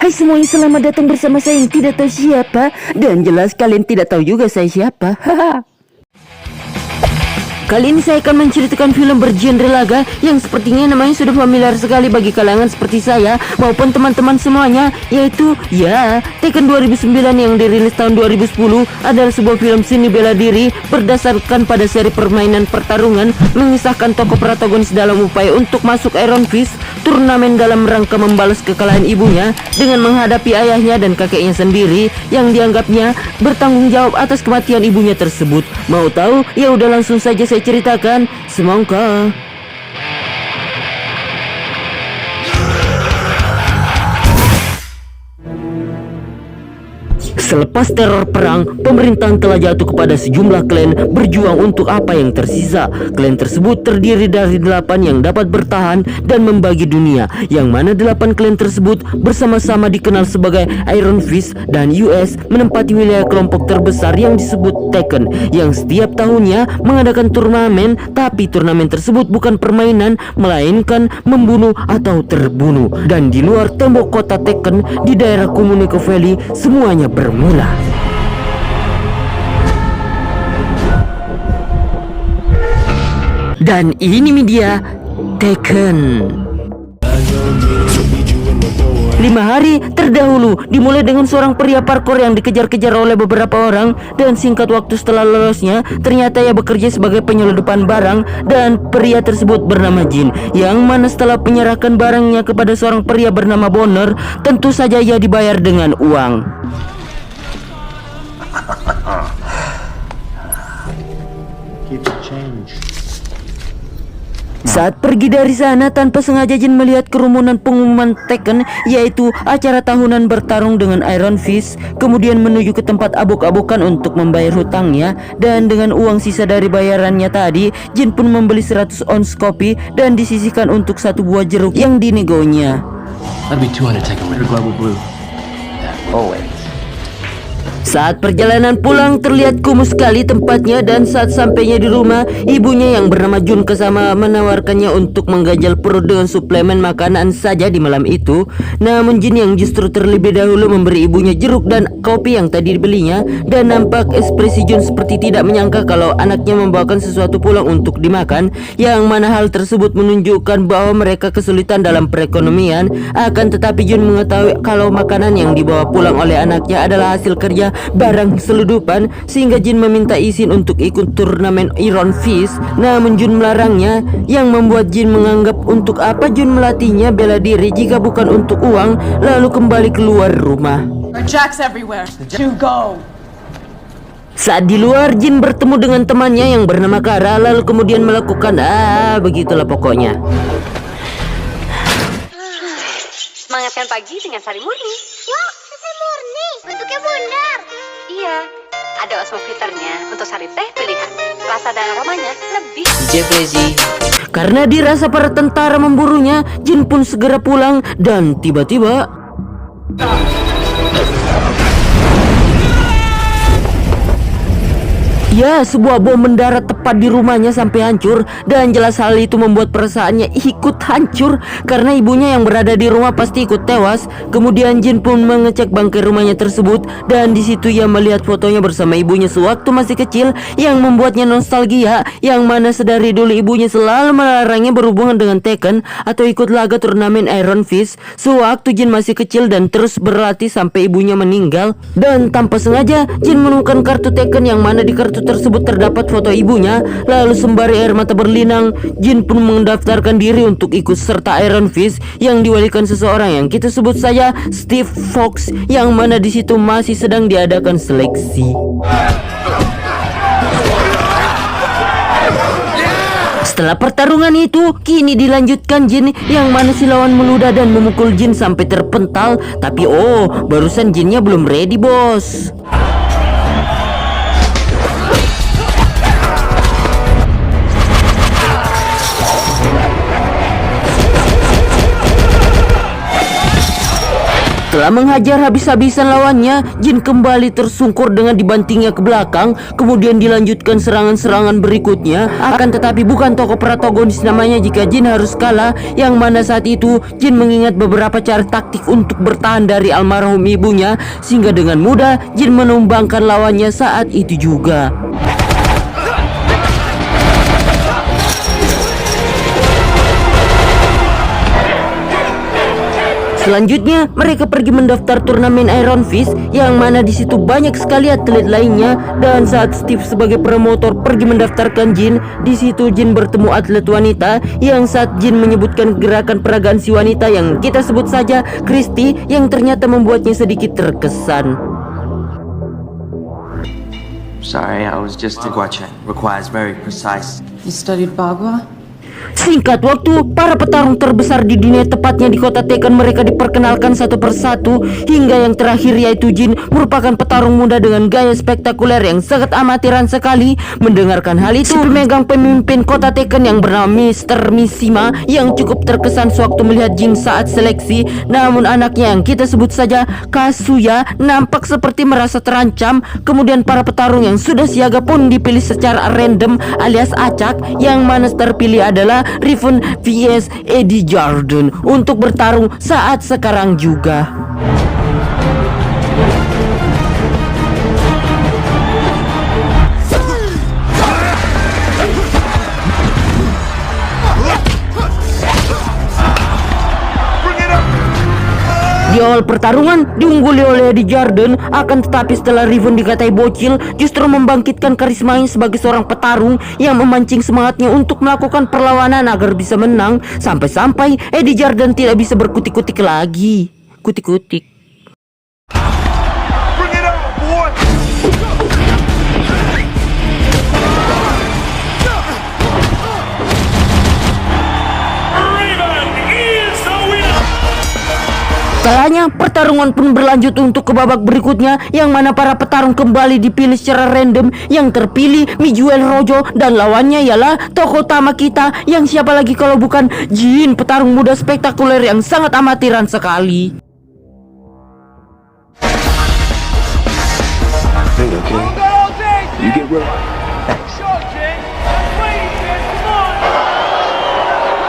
Hai semuanya, selamat datang bersama saya yang tidak tahu siapa. Dan jelas kalian tidak tahu juga saya siapa. Haha. Kali ini saya akan menceritakan film bergenre laga yang sepertinya namanya sudah familiar sekali bagi kalangan seperti saya maupun teman-teman semuanya, yaitu Tekken 2009 yang dirilis tahun 2010 adalah sebuah film seni bela diri berdasarkan pada seri permainan pertarungan mengisahkan tokoh protagonis dalam upaya untuk masuk Iron Fist turnamen dalam rangka membalas kekalahan ibunya dengan menghadapi ayahnya dan kakeknya sendiri yang dianggapnya bertanggung jawab atas kematian ibunya tersebut. Mau tahu? Ya udah langsung saja saya ceritakan. Semangka. Selepas teror perang, pemerintahan telah jatuh kepada sejumlah klan berjuang untuk apa yang tersisa. Klan tersebut terdiri dari 8 yang dapat bertahan dan membagi dunia, yang mana 8 klan tersebut bersama-sama dikenal sebagai Iron Fist, dan US menempati wilayah kelompok terbesar yang disebut Tekken, yang setiap tahunnya mengadakan turnamen, tapi turnamen tersebut bukan permainan, melainkan membunuh atau terbunuh. Dan di luar tembok kota Tekken, di daerah Kumiko Valley, semuanya bermula. Dan ini media Tekken. 5 hari terdahulu dimulai dengan seorang pria parkour yang dikejar-kejar oleh beberapa orang, dan singkat waktu setelah lolosnya ternyata ia bekerja sebagai penyelundupan barang, dan pria tersebut bernama Jin, yang mana setelah menyerahkan barangnya kepada seorang pria bernama Bonner, tentu saja ia dibayar dengan uang. Saat pergi dari sana, tanpa sengaja Jin melihat kerumunan pengumuman Tekken, yaitu acara tahunan bertarung dengan Iron Fist, kemudian menuju ke tempat abok-abokan untuk membayar hutangnya, dan dengan uang sisa dari bayarannya tadi, Jin pun membeli 100 ons kopi dan disisihkan untuk 1 buah jeruk yang dinegonya. That'd be 200 Tekken with a global blue. Always. Saat perjalanan pulang terlihat kumuh sekali tempatnya, dan saat sampainya di rumah, ibunya yang bernama Jun Kesama menawarkannya untuk mengganjal perut dengan suplemen makanan saja di malam itu. Namun Jin yang justru terlebih dahulu memberi ibunya jeruk dan kopi yang tadi dibelinya, dan nampak ekspresi Jun seperti tidak menyangka kalau anaknya membawakan sesuatu pulang untuk dimakan, yang mana hal tersebut menunjukkan bahwa mereka kesulitan dalam perekonomian. Akan tetapi Jun mengetahui kalau makanan yang dibawa pulang oleh anaknya adalah hasil kerja barang seludupan, sehingga Jin meminta izin untuk ikut turnamen Iron Fist. Namun Jun melarangnya, yang membuat Jin menganggap untuk apa Jun melatihnya bela diri jika bukan untuk uang, lalu kembali keluar rumah. Saat di luar, Jin bertemu dengan temannya yang bernama Kara, lalu kemudian melakukan begitulah pokoknya. Semangatkan pagi dengan sari murni. Wah, sari murni, bentuknya bundar. Iya, ada osmofilternya untuk sari teh pilihan. Rasa dan aromanya lebih. Karena dirasa para tentara memburunya, Jin pun segera pulang, dan tiba-tiba sebuah bom mendarat tepat di rumahnya sampai hancur, dan jelas hal itu membuat perasaannya ikut hancur karena ibunya yang berada di rumah pasti ikut tewas. Kemudian Jin pun mengecek bangkai rumahnya tersebut, dan di situ ia melihat fotonya bersama ibunya sewaktu masih kecil, yang membuatnya nostalgia, yang mana sedari dulu ibunya selalu melarangnya berhubungan dengan Tekken atau ikut laga turnamen Iron Fist sewaktu Jin masih kecil, dan terus berlatih sampai ibunya meninggal. Dan tanpa sengaja Jin menemukan kartu Tekken, yang mana di kartu tersebut terdapat foto ibunya. Lalu sembari air mata berlinang, Jin pun mendaftarkan diri untuk ikut serta Iron Fist yang diwalikan seseorang yang kita sebut saja Steve Fox, yang mana di situ masih sedang diadakan seleksi. Setelah pertarungan itu, kini dilanjutkan Jin, yang mana si lawan meludah dan memukul Jin sampai terpental. Tapi barusan Jinnya belum ready, bos. Setelah menghajar habis-habisan lawannya, Jin kembali tersungkur dengan dibantingnya ke belakang. Kemudian dilanjutkan serangan-serangan berikutnya. Akan tetapi bukan tokoh protagonis namanya jika Jin harus kalah. Yang mana saat itu Jin mengingat beberapa cara taktik untuk bertahan dari almarhum ibunya, sehingga dengan mudah Jin menumbangkan lawannya saat itu juga. Selanjutnya, mereka pergi mendaftar turnamen Iron Fist, yang mana di situ banyak sekali atlet lainnya. Dan saat Steve sebagai promotor pergi mendaftarkan Jin, di situ Jin bertemu atlet wanita yang saat Jin menyebutkan gerakan peragaan si wanita yang kita sebut saja Christy, yang ternyata membuatnya sedikit terkesan. Sorry, I was just watching. Requires very precise. You studied Bagua? Singkat waktu, para petarung terbesar di dunia, tepatnya di kota Tekken, mereka diperkenalkan satu persatu. Hingga yang terakhir yaitu Jin, merupakan petarung muda dengan gaya spektakuler yang sangat amatiran sekali. Mendengarkan hal itu, si pemegang pemimpin kota Tekken yang bernama Mr. Mishima yang cukup terkesan sewaktu melihat Jin saat seleksi. Namun anaknya yang kita sebut saja Kazuya nampak seperti merasa terancam. Kemudian para petarung yang sudah siaga pun dipilih secara random alias acak, yang mana terpilih adalah Riven vs Eddie Jordan untuk bertarung saat sekarang juga. Di awal pertarungan diungguli oleh Eddie Jordan, akan tetapi setelah Riven dikatai bocil, justru membangkitkan karismanya sebagai seorang petarung yang memancing semangatnya untuk melakukan perlawanan agar bisa menang. Sampai-sampai Eddie Jordan tidak bisa berkutik-kutik lagi. Kutik-kutik. Setelahnya, pertarungan pun berlanjut untuk ke babak berikutnya, yang mana para petarung kembali dipilih secara random. Yang terpilih Miguel Rojo, dan lawannya ialah tokoh utama kita, yang siapa lagi kalau bukan Jin, petarung muda spektakuler yang sangat amatiran sekali.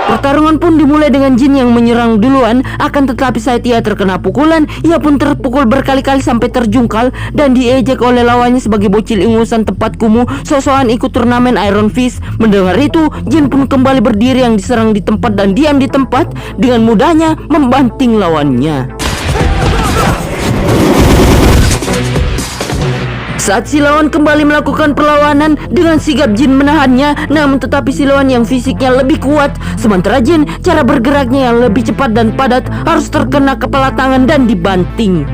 Pertarungan pun dimulai dengan Jin yang menyerang duluan. Akan tetapi saat ia terkena pukulan, ia pun terpukul berkali-kali sampai terjungkal dan diejek oleh lawannya sebagai bocil ingusan tempat kumuh, sosokan ikut turnamen Iron Fist. Mendengar itu, Jin pun kembali berdiri yang diserang di tempat dan diam di tempat, dengan mudahnya membanting lawannya. Saat si lawan kembali melakukan perlawanan, dengan sigap Jin menahannya. Namun tetapi si lawan yang fisiknya lebih kuat, sementara Jin cara bergeraknya yang lebih cepat dan padat, harus terkena kepala tangan dan dibanting.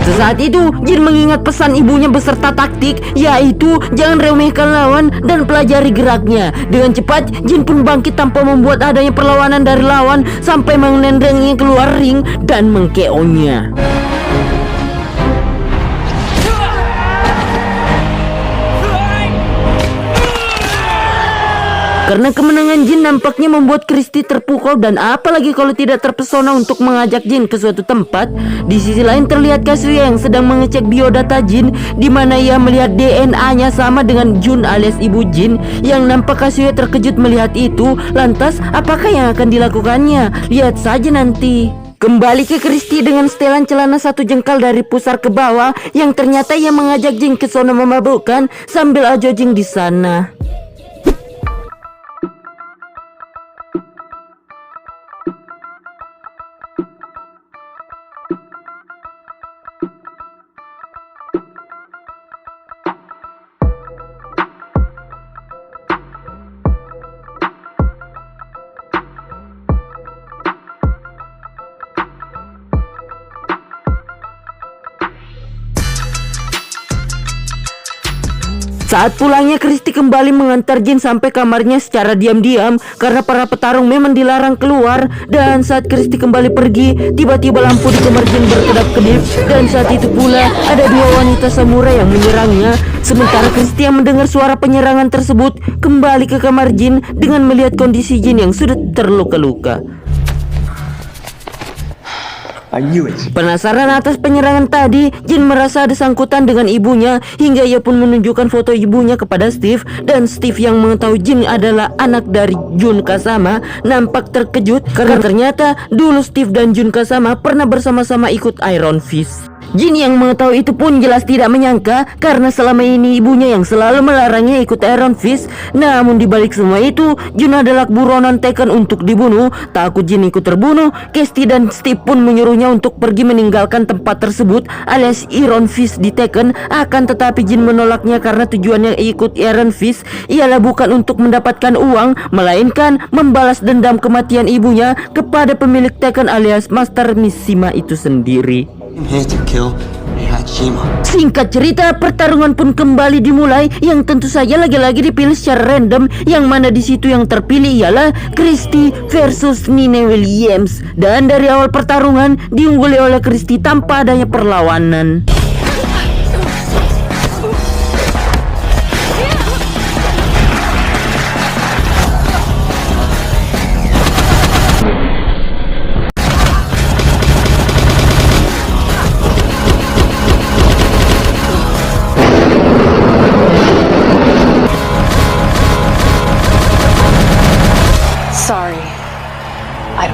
Sesaat itu Jin mengingat pesan ibunya beserta taktik, yaitu jangan remehkan lawan dan pelajari geraknya. Dengan cepat Jin pun bangkit tanpa membuat adanya perlawanan dari lawan, sampai menendangnya keluar ring dan meng-KO-nya. Karena kemenangan Jin nampaknya membuat Christy terpukau, dan apalagi kalau tidak terpesona untuk mengajak Jin ke suatu tempat. Di sisi lain terlihat Kazuya yang sedang mengecek biodata Jin, di mana ia melihat DNA-nya sama dengan Jun alias ibu Jin. Yang nampak Kazuya terkejut melihat itu. Lantas apakah yang akan dilakukannya? Lihat saja nanti. Kembali ke Christy dengan setelan celana satu jengkal dari pusar ke bawah, yang ternyata ia mengajak Jin ke zona memabukkan sambil ajojing di sana. Saat pulangnya, Christy kembali mengantar Jin sampai kamarnya secara diam-diam karena para petarung memang dilarang keluar. Dan saat Christy kembali pergi, tiba-tiba lampu di kamar Jin berkedap-kedip, dan saat itu pula ada dua wanita samurai yang menyerangnya. Sementara Christy yang mendengar suara penyerangan tersebut kembali ke kamar Jin dengan melihat kondisi Jin yang sudah terluka-luka. I knew it. Penasaran atas penyerangan tadi, Jin merasa ada sangkutan dengan ibunya hingga ia pun menunjukkan foto ibunya kepada Steve. Dan Steve yang mengetahui Jin adalah anak dari Jun Kazama nampak terkejut karena ternyata dulu Steve dan Jun Kazama pernah bersama-sama ikut Iron Fist. Jin yang mengetahui itu pun jelas tidak menyangka karena selama ini ibunya yang selalu melarangnya ikut Iron Fist. Namun dibalik semua itu, Jun adalah buronan Tekken untuk dibunuh. Takut Jin ikut terbunuh, Casey dan Steve pun menyuruhnya untuk pergi meninggalkan tempat tersebut alias Iron Fist di Tekken. Akan tetapi Jin menolaknya karena tujuannya ikut Iron Fist ialah bukan untuk mendapatkan uang, melainkan membalas dendam kematian ibunya kepada pemilik Tekken alias Master Mishima itu sendiri. I'm here to kill Hachima. Singkat cerita, pertarungan pun kembali dimulai yang tentu saja lagi-lagi dipilih secara random, yang mana di situ yang terpilih ialah Christy versus Nene Williams. Dan dari awal pertarungan diungguli oleh Christy tanpa adanya perlawanan.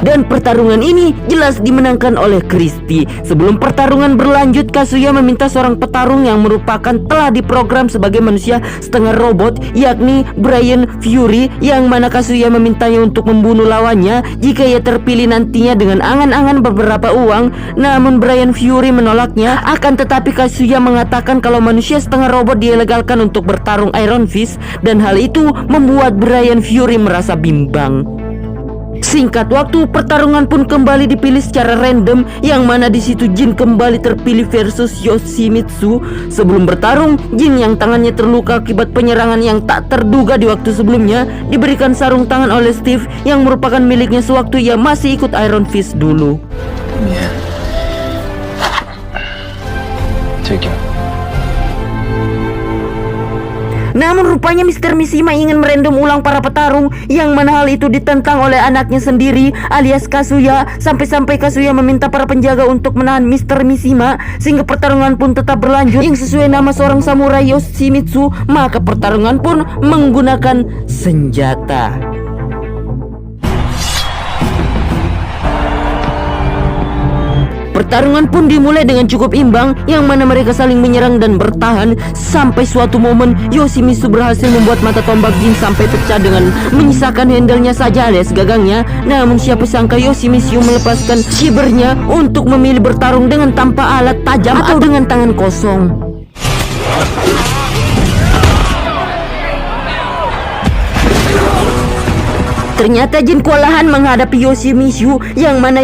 Dan pertarungan ini jelas dimenangkan oleh Christy. Sebelum pertarungan berlanjut, Kazuya meminta seorang petarung yang merupakan telah diprogram sebagai manusia setengah robot, yakni Brian Fury, yang mana Kazuya memintanya untuk membunuh lawannya jika ia terpilih nantinya dengan angan-angan beberapa uang. Namun Brian Fury menolaknya. Akan tetapi Kazuya mengatakan kalau manusia setengah robot dilegalkan untuk bertarung Iron Fist, dan hal itu membuat Brian Fury merasa bimbang. Singkat waktu, pertarungan pun kembali dipilih secara random, yang mana di situ Jin kembali terpilih versus Yoshimitsu. Sebelum bertarung, Jin yang tangannya terluka akibat penyerangan yang tak terduga di waktu sebelumnya diberikan sarung tangan oleh Steve yang merupakan miliknya sewaktu ia masih ikut Iron Fist dulu. Yeah. Take it. Namun rupanya Mr. Mishima ingin merandom ulang para petarung, yang mana hal itu ditentang oleh anaknya sendiri alias Kazuya. Sampai-sampai Kazuya meminta para penjaga untuk menahan Mr. Mishima sehingga pertarungan pun tetap berlanjut. Yang sesuai nama seorang samurai Yoshimitsu, maka pertarungan pun menggunakan senjata. Pertarungan pun dimulai dengan cukup imbang, yang mana mereka saling menyerang dan bertahan sampai suatu momen Yoshimitsu berhasil membuat mata tombak Jin sampai pecah dengan menyisakan handle-nya saja alias gagangnya. Namun siapa sangka Yoshimitsu melepaskan shibernya untuk memilih bertarung dengan tanpa alat tajam atau dengan tangan kosong. Ternyata Jin kewalahan menghadapi Yoshimitsu, yang mana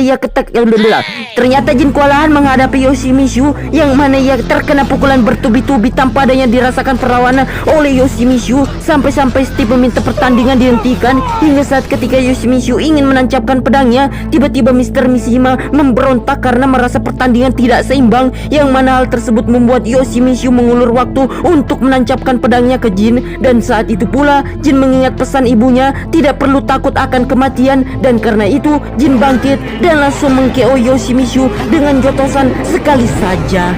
ia terkena pukulan bertubi-tubi tanpa adanya dirasakan perlawanan oleh Yoshimitsu. Sampai-sampai Steve meminta pertandingan dihentikan. Hingga saat ketika Yoshimitsu ingin menancapkan pedangnya, tiba-tiba Mr. Mishima memberontak karena merasa pertandingan tidak seimbang, yang mana hal tersebut membuat Yoshimitsu mengulur waktu untuk menancapkan pedangnya ke Jin. Dan saat itu pula Jin mengingat pesan ibunya, tidak perlu takut akan kematian, dan karena itu Jin bangkit dan langsung meng-KO Yoshimitsu dengan jotosan sekali saja.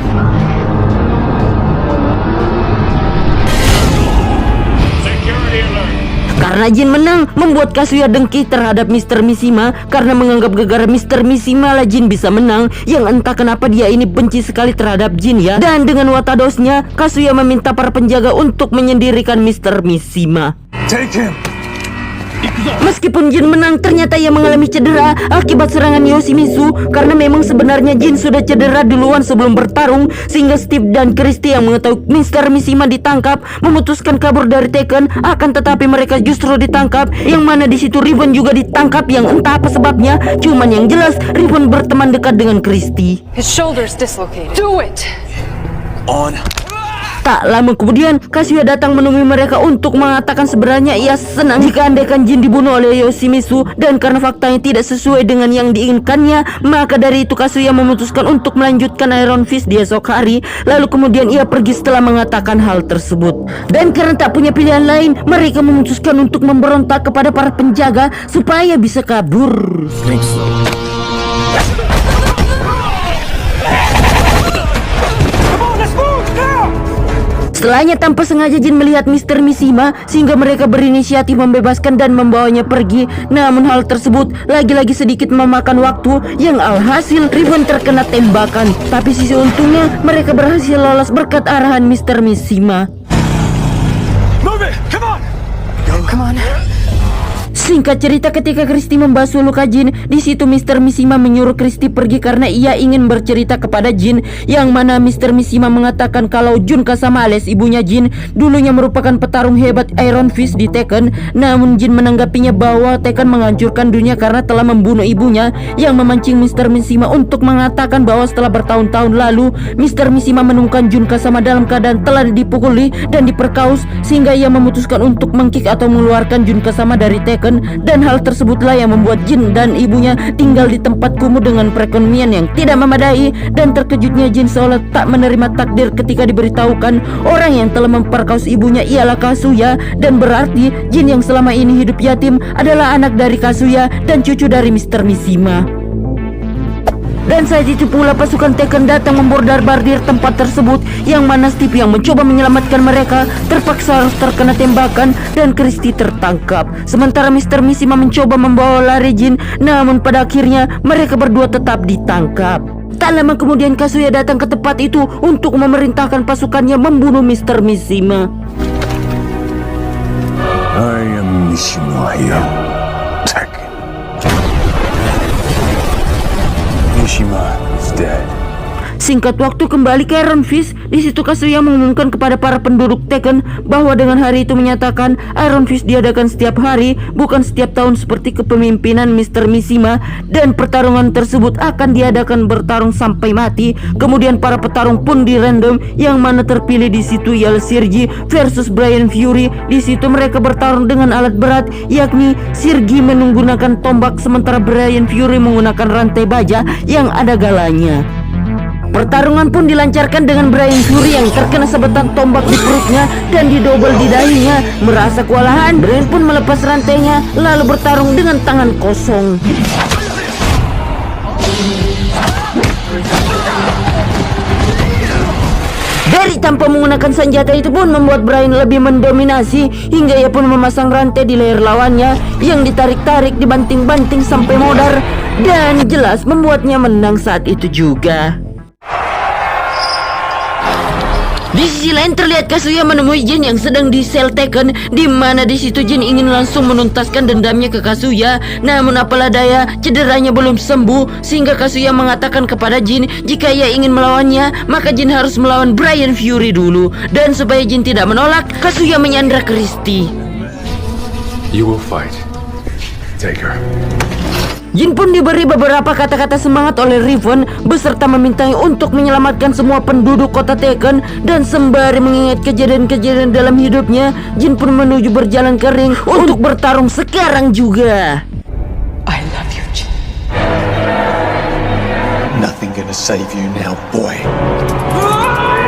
Karena Jin menang, membuat Kazuya dengki terhadap Mr. Mishima karena menganggap gara-gara Mr. Mishima lah Jin bisa menang, yang entah kenapa dia ini benci sekali terhadap Jin ya. Dan dengan watadosnya, Kazuya meminta para penjaga untuk menyendirikan Mr. Mishima. Take him. Meskipun Jin menang, ternyata ia mengalami cedera akibat serangan Yoshimitsu, karena memang sebenarnya Jin sudah cedera duluan sebelum bertarung, sehingga Steve dan Christy yang mengetahui Mr. Mishima ditangkap memutuskan kabur dari Tekken. Akan tetapi mereka justru ditangkap, yang mana di situ Riven juga ditangkap, yang entah apa sebabnya. Cuman yang jelas Riven berteman dekat dengan Christy. His shoulder's dislocated. Do it! On. Tak lama kemudian, Kazuya datang menemui mereka untuk mengatakan sebenarnya ia senang jika andaikan Jin dibunuh oleh Yoshimitsu, dan karena faktanya tidak sesuai dengan yang diinginkannya, maka dari itu Kazuya memutuskan untuk melanjutkan Iron Fist di esok hari. Lalu kemudian ia pergi setelah mengatakan hal tersebut. Dan karena tak punya pilihan lain, mereka memutuskan untuk memberontak kepada para penjaga supaya bisa kabur. Setelahnya tanpa sengaja Jin melihat Mr. Mishima sehingga mereka berinisiatif membebaskan dan membawanya pergi. Namun hal tersebut lagi-lagi sedikit memakan waktu yang alhasil Riven terkena tembakan. Tapi sisi untungnya mereka berhasil lolos berkat arahan Mr. Mishima. Come on. Singkat cerita, ketika Christy membasuh luka Jin, di situ Mr. Mishima menyuruh Christy pergi karena ia ingin bercerita kepada Jin, yang mana Mr. Mishima mengatakan kalau Jun Kazama alias ibunya Jin dulunya merupakan petarung hebat Iron Fist di Tekken. Namun Jin menanggapinya bahwa Tekken menghancurkan dunia karena telah membunuh ibunya, yang memancing Mr. Mishima untuk mengatakan bahwa setelah bertahun-tahun lalu Mr. Mishima menemukan Jun Kazama dalam keadaan telah dipukuli dan diperkaus, sehingga ia memutuskan untuk mengkick atau mengeluarkan Jun Kazama dari Tekken. Dan hal tersebutlah yang membuat Jin dan ibunya tinggal di tempat kumuh dengan perekonomian yang tidak memadai. Dan terkejutnya Jin seolah tak menerima takdir ketika diberitahukan orang yang telah memperkaus ibunya ialah Kazuya, dan berarti Jin yang selama ini hidup yatim adalah anak dari Kazuya dan cucu dari Mr. Mishima. Dan saat itu pula pasukan Tekken datang membombardir tempat tersebut, yang mana Steve yang mencoba menyelamatkan mereka terpaksa harus terkena tembakan dan Christy tertangkap. Sementara Mr. Mishima mencoba membawa lari Jin, namun pada akhirnya mereka berdua tetap ditangkap. Tak lama kemudian Kazuya datang ke tempat itu untuk memerintahkan pasukannya membunuh Mr. Mishima. I am Mishima here. Tekken. Mishima is dead. Singkat waktu kembali ke Iron Fist. Di situ Kazuya mengumumkan kepada para penduduk Tekken bahwa dengan hari itu menyatakan Iron Fist diadakan setiap hari, bukan setiap tahun seperti kepemimpinan Mr. Mishima, dan pertarungan tersebut akan diadakan bertarung sampai mati. Kemudian para petarung pun di random, yang mana terpilih di situ ialah Sergi versus Bryan Fury. Di situ mereka bertarung dengan alat berat, yakni Sergi menggunakan tombak sementara Bryan Fury menggunakan rantai baja yang ada galanya. Pertarungan pun dilancarkan dengan Bryan Fury yang terkena sabetan tombak di perutnya dan didobel di dahinya. Merasa kewalahan, Bryan pun melepas rantainya lalu bertarung dengan tangan kosong. Dari tanpa menggunakan senjata itu pun membuat Bryan lebih mendominasi, hingga ia pun memasang rantai di leher lawannya yang ditarik-tarik, dibanting-banting sampai modar, dan jelas membuatnya menang saat itu juga. Di sisi lain terlihat Kazuya menemui Jin yang sedang di sel Tekken, di mana di situ Jin ingin langsung menuntaskan dendamnya ke Kazuya. Namun apalah daya, cederanya belum sembuh, sehingga Kazuya mengatakan kepada Jin jika ia ingin melawannya, maka Jin harus melawan Bryan Fury dulu. Dan supaya Jin tidak menolak, Kazuya menyandra Christy. You will fight. Take her. Jin pun diberi beberapa kata-kata semangat oleh Riven beserta memintanya untuk menyelamatkan semua penduduk kota Tekken. Dan sembari mengingat kejadian-kejadian dalam hidupnya, Jin pun menuju berjalan ke ring untuk bertarung sekarang juga. I love you, Jin. Nothing gonna save you now, boy.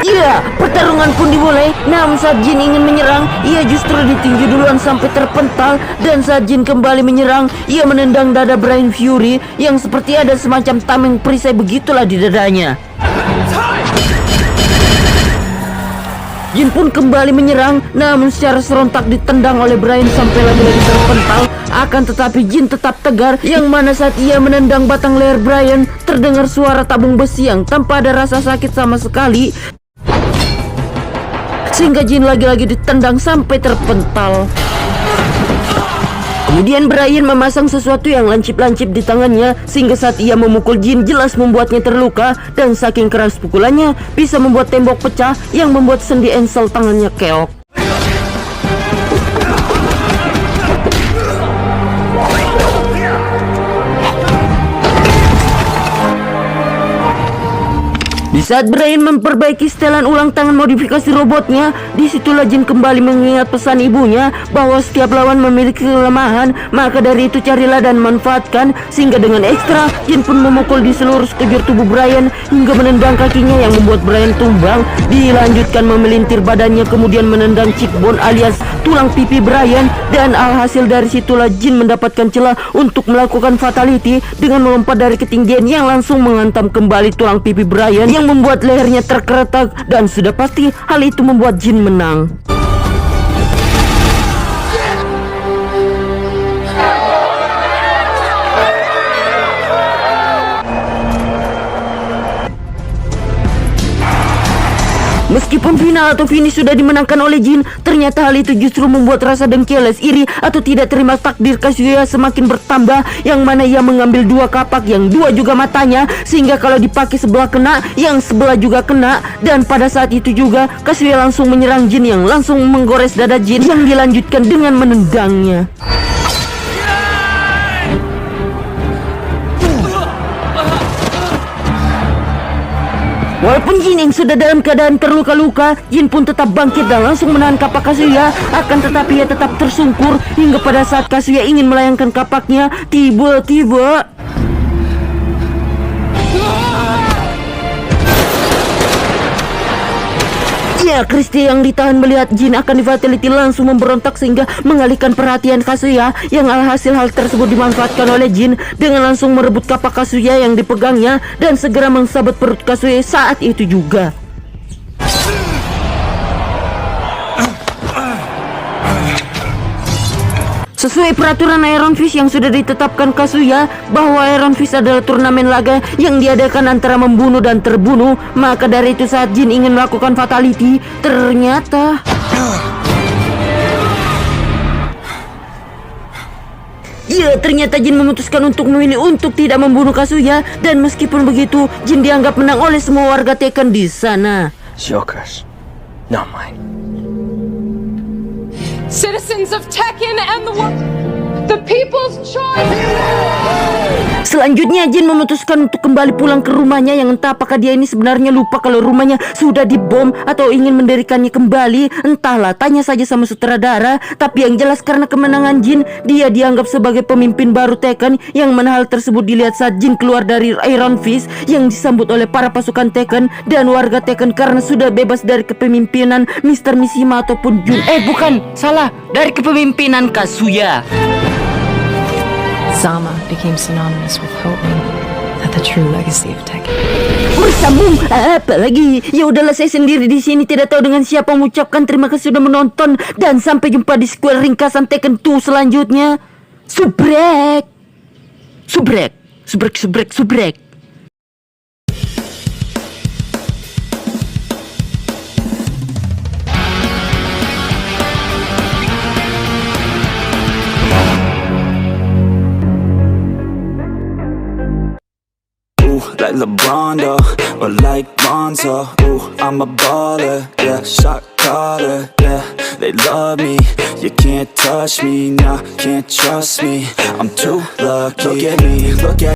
Ya, pertarungan pun dimulai. Namun saat Jin ingin menyerang, ia justru ditinju duluan sampai terpental. Dan saat Jin kembali menyerang, ia menendang dada Bryan Fury yang seperti ada semacam tameng perisai begitulah di dadanya. Jin pun kembali menyerang, namun secara serentak ditendang oleh Bryan sampai lagi-lagi terpental. Akan tetapi Jin tetap tegar, yang mana saat ia menendang batang leher Bryan, terdengar suara tabung besi yang tanpa ada rasa sakit sama sekali, sehingga Jin lagi-lagi ditendang sampai terpental. Kemudian Bryan memasang sesuatu yang lancip-lancip di tangannya, sehingga saat ia memukul Jin jelas membuatnya terluka. Dan saking keras pukulannya bisa membuat tembok pecah, yang membuat sendi ensel tangannya keok. Di saat Bryan memperbaiki setelan ulang tangan modifikasi robotnya, disitulah Jin kembali mengingat pesan ibunya bahwa setiap lawan memiliki kelemahan, maka dari itu carilah dan manfaatkan. Sehingga dengan ekstra, Jin pun memukul di seluruh sekujur tubuh Bryan hingga menendang kakinya yang membuat Bryan tumbang. Dilanjutkan memelintir badannya, kemudian menendang cheekbone alias tulang pipi Bryan. Dan alhasil dari situlah Jin mendapatkan celah untuk melakukan fatality dengan melompat dari ketinggian yang langsung menghantam kembali tulang pipi Bryan yang membuat lehernya terkeretak dan sudah pasti hal itu membuat Jin menang. Meskipun final atau finish sudah dimenangkan oleh Jin, ternyata hal itu justru membuat rasa dengki, iri atau tidak terima takdir Kazuya semakin bertambah, yang mana ia mengambil 2 kapak yang 2 juga matanya, sehingga kalau dipakai sebelah kena, yang sebelah juga kena. Dan pada saat itu juga Kazuya langsung menyerang Jin yang langsung menggores dada Jin, yang dilanjutkan dengan menendangnya. Walaupun Jin yang sudah dalam keadaan terluka-luka, Jin pun tetap bangkit dan langsung menahan kapak Kazuya. Akan tetapi ia tetap tersungkur hingga pada saat Kazuya ingin melayangkan kapaknya, tiba-tiba ya, Christie yang ditahan melihat Jin akan di-fatality langsung memberontak sehingga mengalihkan perhatian Kazuya, yang alhasil hal tersebut dimanfaatkan oleh Jin dengan langsung merebut kapak Kazuya yang dipegangnya dan segera mensabet perut Kazuya saat itu juga. Sesuai peraturan Iron Fist yang sudah ditetapkan Kazuya bahwa Iron Fist adalah turnamen laga yang diadakan antara membunuh dan terbunuh, maka dari itu saat Jin ingin melakukan fatality, ternyata ternyata Jin memutuskan untuk memilih untuk tidak membunuh Kazuya, dan meskipun begitu Jin dianggap menang oleh semua warga Tekken di sana. It's your curse, not mine. Citizens of Tekken and the world, the people's choice. Selanjutnya Jin memutuskan untuk kembali pulang ke rumahnya, yang entah apakah dia ini sebenarnya lupa kalau rumahnya sudah dibom atau ingin mendirikannya kembali, entahlah, tanya saja sama sutradara. Tapi yang jelas karena kemenangan Jin, dia dianggap sebagai pemimpin baru Tekken, yang mana hal tersebut dilihat saat Jin keluar dari Iron Fist yang disambut oleh para pasukan Tekken dan warga Tekken karena sudah bebas dari kepemimpinan Mr. Mishima ataupun Jun. Bukan, salah, dari kepemimpinan Kazuya. Sama became synonymous with hoping that the true legacy of Tekken. Bersambung apa lagi? Ya udahlah, saya sendiri di sini tidak tahu dengan siapa mengucapkan terima kasih sudah menonton, dan sampai jumpa di sequel ringkasan Tekken 2 selanjutnya. Subrek. Subrek. Subrek, subrek, subrek. Like LeBron, though, or like Lonzo. Ooh, I'm a baller, yeah, shot caller, yeah. They love me, you can't touch me, nah, can't trust me. I'm too lucky. Look at me, look at